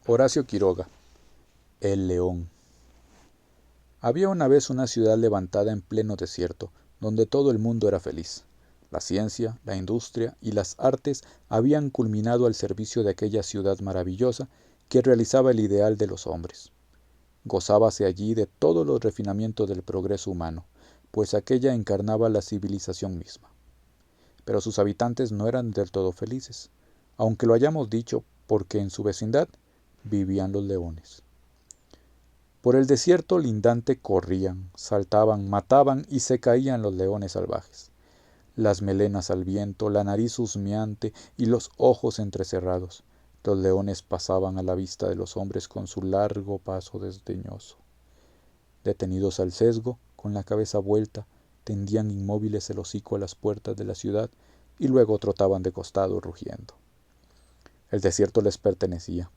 Horacio Quiroga, El León. Había una vez una ciudad levantada en pleno desierto, donde todo el mundo era feliz. La ciencia, la industria y las artes habían culminado al servicio de aquella ciudad maravillosa que realizaba el ideal de los hombres. Gozábase allí de todos los refinamientos del progreso humano, pues aquella encarnaba la civilización misma. Pero sus habitantes no eran del todo felices, aunque lo hayamos dicho porque en su vecindad vivían los leones. Por el desierto lindante corrían, saltaban, mataban y se caían los leones salvajes. Las melenas al viento, la nariz husmeante y los ojos entrecerrados. Los leones pasaban a la vista de los hombres con su largo paso desdeñoso. Detenidos al sesgo, con la cabeza vuelta, tendían inmóviles el hocico a las puertas de la ciudad y luego trotaban de costado rugiendo. El desierto les pertenecía.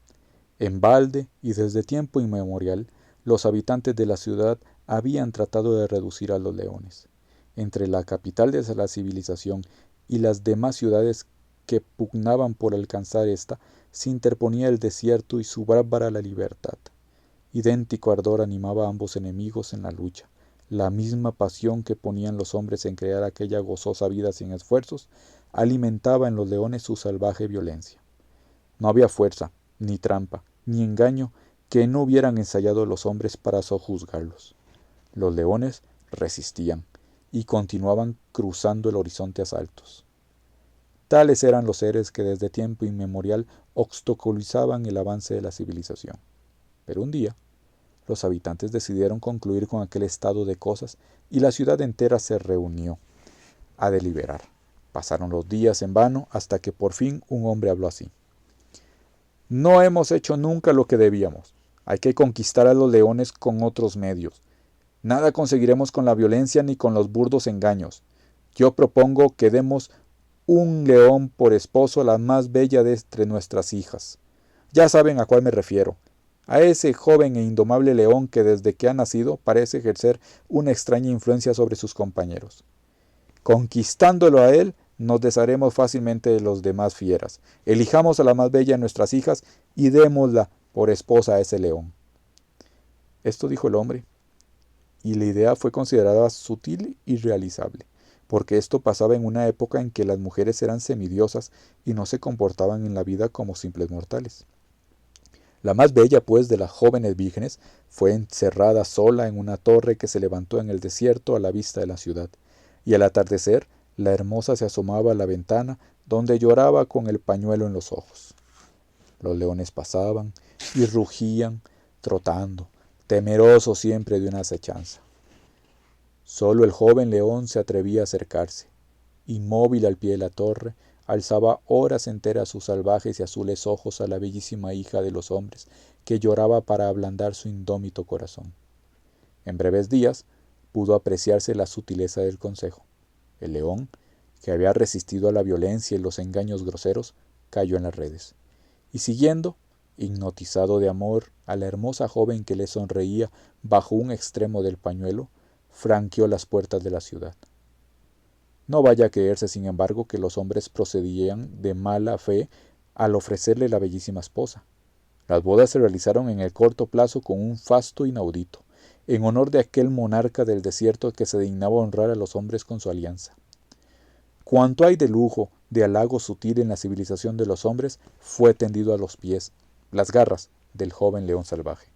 En balde y desde tiempo inmemorial, los habitantes de la ciudad habían tratado de reducir a los leones. Entre la capital de la civilización y las demás ciudades que pugnaban por alcanzar esta, se interponía el desierto y su bárbara la libertad. Idéntico ardor animaba a ambos enemigos en la lucha. La misma pasión que ponían los hombres en crear aquella gozosa vida sin esfuerzos, alimentaba en los leones su salvaje violencia. No había fuerza, ni trampa, ni engaño que no hubieran ensayado los hombres para sojuzgarlos. Los leones resistían y continuaban cruzando el horizonte a saltos. Tales eran los seres que desde tiempo inmemorial obstaculizaban el avance de la civilización. Pero un día, los habitantes decidieron concluir con aquel estado de cosas y la ciudad entera se reunió a deliberar. Pasaron los días en vano hasta que por fin un hombre habló así. No hemos hecho nunca lo que debíamos. Hay que conquistar a los leones con otros medios. Nada conseguiremos con la violencia ni con los burdos engaños. Yo propongo que demos un león por esposo a la más bella de entre nuestras hijas. Ya saben a cuál me refiero. A ese joven e indomable león que desde que ha nacido parece ejercer una extraña influencia sobre sus compañeros. Conquistándolo a él, nos desharemos fácilmente de los demás fieras. Elijamos a la más bella de nuestras hijas y démosla por esposa a ese león. Esto dijo el hombre, y la idea fue considerada sutil y realizable, porque esto pasaba en una época en que las mujeres eran semidiosas y no se comportaban en la vida como simples mortales. La más bella, pues, de las jóvenes vírgenes fue encerrada sola en una torre que se levantó en el desierto a la vista de la ciudad, y al atardecer la hermosa se asomaba a la ventana, donde lloraba con el pañuelo en los ojos. Los leones pasaban y rugían, trotando, temerosos siempre de una acechanza. Solo el joven león se atrevía a acercarse. Inmóvil al pie de la torre, alzaba horas enteras sus salvajes y azules ojos a la bellísima hija de los hombres, que lloraba para ablandar su indómito corazón. En breves días pudo apreciarse la sutileza del consejo. El león, que había resistido a la violencia y los engaños groseros, cayó en las redes. Y siguiendo, hipnotizado de amor, a la hermosa joven que le sonreía bajo un extremo del pañuelo, franqueó las puertas de la ciudad. No vaya a creerse, sin embargo, que los hombres procedían de mala fe al ofrecerle la bellísima esposa. Las bodas se realizaron en el corto plazo con un fasto inaudito, en honor de aquel monarca del desierto que se dignaba honrar a los hombres con su alianza. Cuanto hay de lujo, de halago sutil en la civilización de los hombres, fue tendido a los pies, las garras del joven león salvaje.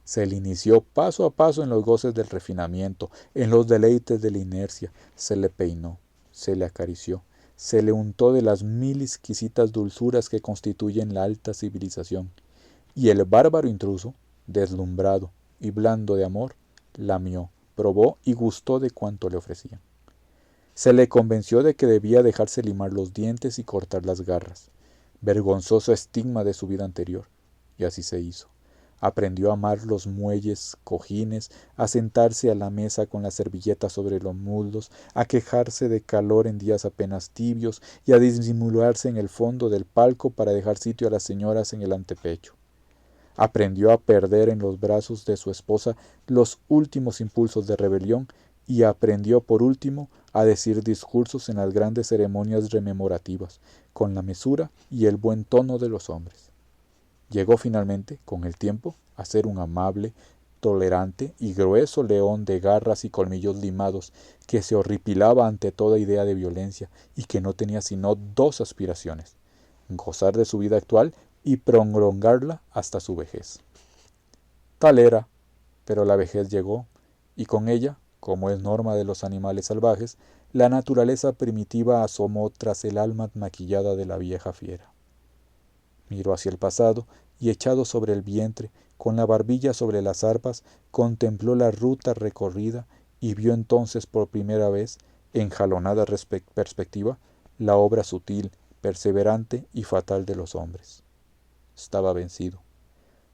Se le inició paso a paso en los goces del refinamiento, en los deleites de la inercia, se le peinó, se le acarició, se le untó de las 1000 exquisitas dulzuras que constituyen la alta civilización, y el bárbaro intruso, deslumbrado y blando de amor, lamió, probó y gustó de cuanto le ofrecían. Se le convenció de que debía dejarse limar los dientes y cortar las garras, vergonzoso estigma de su vida anterior, y así se hizo. Aprendió a amar los muelles, cojines, a sentarse a la mesa con la servilleta sobre los muslos, a quejarse de calor en días apenas tibios y a disimularse en el fondo del palco para dejar sitio a las señoras en el antepecho. Aprendió a perder en los brazos de su esposa los últimos impulsos de rebelión y aprendió por último a decir discursos en las grandes ceremonias rememorativas, con la mesura y el buen tono de los hombres. Llegó finalmente, con el tiempo, a ser un amable, tolerante y grueso león de garras y colmillos limados, que se horripilaba ante toda idea de violencia y que no tenía sino dos aspiraciones: gozar de su vida actual y prolongarla hasta su vejez. Tal era, pero la vejez llegó, y con ella, como es norma de los animales salvajes, la naturaleza primitiva asomó tras el alma maquillada de la vieja fiera. Miró hacia el pasado y, echado sobre el vientre, con la barbilla sobre las arpas, contempló la ruta recorrida y vio entonces por primera vez, en jalonada perspectiva, la obra sutil, perseverante y fatal de los hombres. Estaba vencido.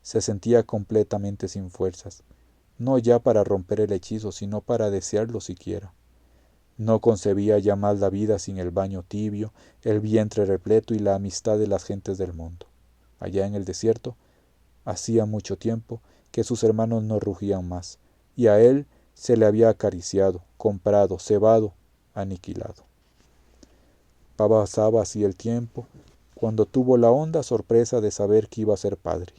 Se sentía completamente sin fuerzas, no ya para romper el hechizo, sino para desearlo siquiera. No concebía ya más la vida sin el baño tibio, el vientre repleto y la amistad de las gentes del mundo. Allá en el desierto, hacía mucho tiempo que sus hermanos no rugían más, y a él se le había acariciado, comprado, cebado, aniquilado. Pasaba así el tiempo, cuando tuvo la honda sorpresa de saber que iba a ser padre.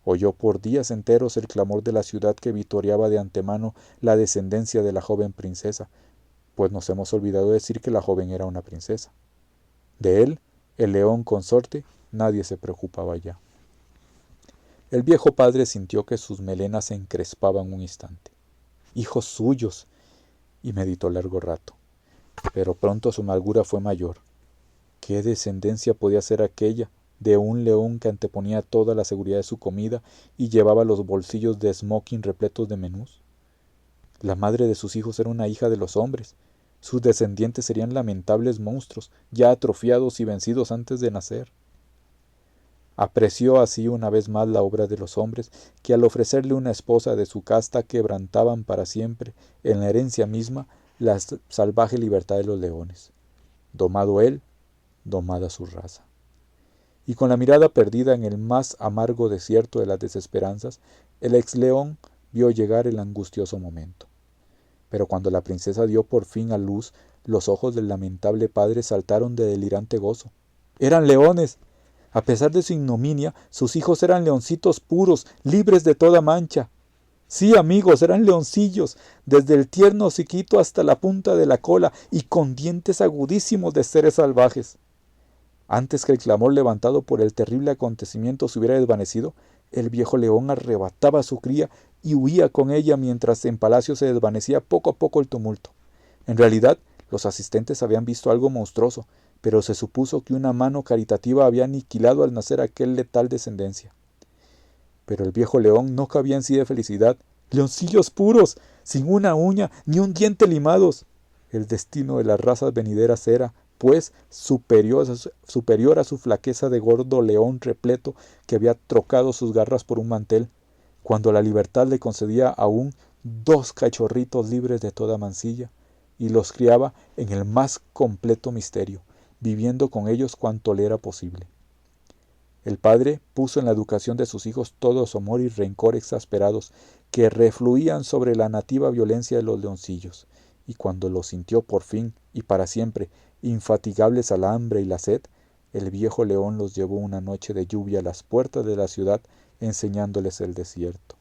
Oyó por días enteros el clamor de la ciudad que vitoreaba de antemano la descendencia de la joven princesa, pues nos hemos olvidado decir que la joven era una princesa. De él, el león consorte, nadie se preocupaba ya. El viejo padre sintió que sus melenas se encrespaban un instante. Hijos suyos, y meditó largo rato. Pero pronto su amargura fue mayor. ¿Qué descendencia podía ser aquella de un león que anteponía toda la seguridad de su comida y llevaba los bolsillos de smoking repletos de menús? La madre de sus hijos era una hija de los hombres. Sus descendientes serían lamentables monstruos, ya atrofiados y vencidos antes de nacer. Apreció así una vez más la obra de los hombres, que al ofrecerle una esposa de su casta quebrantaban para siempre, en la herencia misma, la salvaje libertad de los leones. Domado él, domada su raza. Y con la mirada perdida en el más amargo desierto de las desesperanzas, el ex león vio llegar el angustioso momento. Pero cuando la princesa dio por fin a luz, los ojos del lamentable padre saltaron de delirante gozo. ¡Eran leones! A pesar de su ignominia, sus hijos eran leoncitos puros, libres de toda mancha. Sí, amigos, eran leoncillos, desde el tierno hociquito hasta la punta de la cola, y con dientes agudísimos de seres salvajes. Antes que el clamor levantado por el terrible acontecimiento se hubiera desvanecido, el viejo león arrebataba a su cría y huía con ella mientras en palacio se desvanecía poco a poco el tumulto. En realidad, los asistentes habían visto algo monstruoso, pero se supuso que una mano caritativa había aniquilado al nacer aquel letal descendencia. Pero el viejo león no cabía en sí de felicidad. ¡Leoncillos puros! Sin una uña, ni un diente limados. El destino de las razas venideras era, pues, superior a su flaqueza de gordo león repleto que había trocado sus garras por un mantel, cuando la libertad le concedía aún 2 cachorritos libres de toda mancilla, y los criaba en el más completo misterio, viviendo con ellos cuanto le era posible. El padre puso en la educación de sus hijos todo su amor y rencor exasperados, que refluían sobre la nativa violencia de los leoncillos, y cuando los sintió por fin y para siempre infatigables al hambre y la sed, el viejo león los llevó una noche de lluvia a las puertas de la ciudad, enseñándoles el desierto.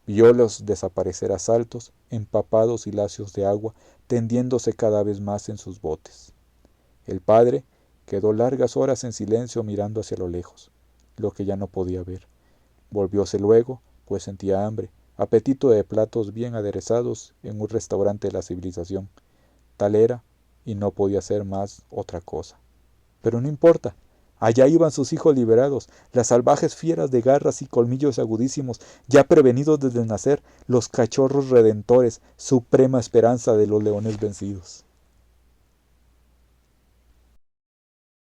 Viólos desaparecer a saltos, empapados y lacios de agua, tendiéndose cada vez más en sus botes. El padre quedó largas horas en silencio mirando hacia lo lejos, lo que ya no podía ver. Volvióse luego, pues sentía hambre, apetito de platos bien aderezados en un restaurante de la civilización. Tal era, y no podía ser más otra cosa. Pero no importa. Allá iban sus hijos liberados, las salvajes fieras de garras y colmillos agudísimos, ya prevenidos desde el nacer, los cachorros redentores, suprema esperanza de los leones vencidos.